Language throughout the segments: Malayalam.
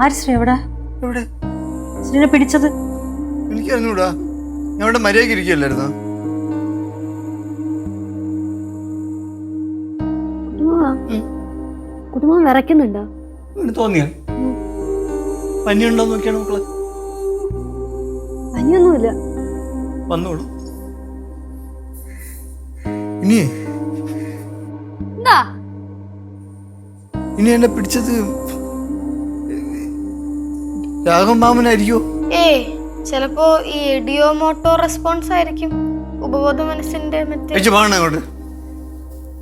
ആര് ശ്രീ എവിടെ? എവിടെ ശ്രീനെ പിടിച്ചത്? എനിക്ക് അറിഞ്ഞൂടാ. ഞാൻ ഇവിടെ മര്യാദയ്ക്ക് ഇരിക്കുകയല്ലായിരുന്നോ? കുടുംബം വിറയ്ക്കുന്നുണ്ടോ? തോന്നിയ പനിയുണ്ടോ നോക്കിയാണ് മക്കളെ. പനിയൊന്നുമില്ല. വന്നോളൂ. ഇനി ഇനി എന്നെ പിടിച്ചത് രാഘവൻ മാമനായിരിക്കോ? ചിലപ്പോ ഈ ഇഡിയോമോട്ടോ റെസ്പോൺസ് ആയിരിക്കും. ഉപബോധ മനസ്സിന്റെ അങ്ങോട്ട്.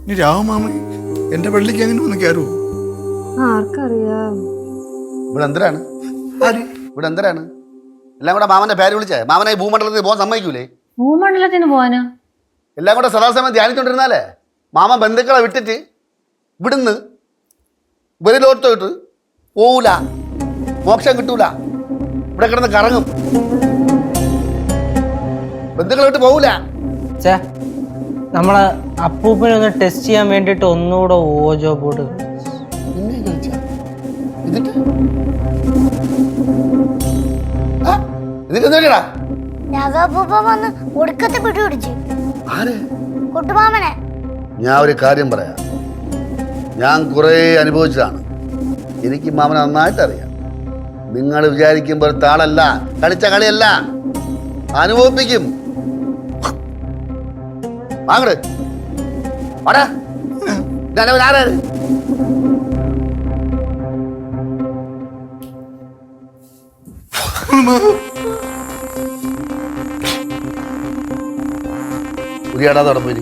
ഇനി രാഘവൻ മാമൻ എന്റെ പള്ളിക്ക് അങ്ങനെ ഒന്ന് കയറുമോ? ആർക്കറിയാം. ഇവിടെ എന്തരാണ് എല്ലാം കൂടെ മാമന്റെ പേര് വിളിച്ചേ? മാമനെ ഭൂമണ്ഡലത്തിൽ പോകാൻ സമ്മതിക്കൂലേ? ഭൂമണ്ഡലത്തിന് പോവാനോ? എല്ലാം കൂടെ സദാസമയം ധ്യാനിച്ചോണ്ടിരുന്നാലേ മാമ ബന്ധുക്കളെ വിട്ടിട്ട് ഇവിടുന്ന് വെളിയിലോട്ട് പോവൂല, മോക്ഷം കിട്ടൂല, ഇവിടെ കിടന്ന് കറങ്ങും, ബന്ധുക്കളെ വിട്ട് പോവൂല. നമ്മളെ അപ്പൂപ്പനെ ഒന്ന് ടെസ്റ്റ് ചെയ്യാൻ വേണ്ടിട്ട് ഒന്നുകൂടെ ഓജോ ബോർഡ് ഞാൻ ഒരു കാര്യം പറയാം. ഞാൻ കുറെ അനുഭവിച്ചതാണ്. എനിക്ക് മാമനെ നന്നായിട്ട് അറിയാം. നിങ്ങൾ വിചാരിക്കുമ്പോൾ താളല്ല, കളിച്ച കളിയല്ല, അനുഭവിപ്പിക്കും. വാങ്ങട് വാടാ. ആരാ? ഉരിയാടാതെ അവിടെ പോയി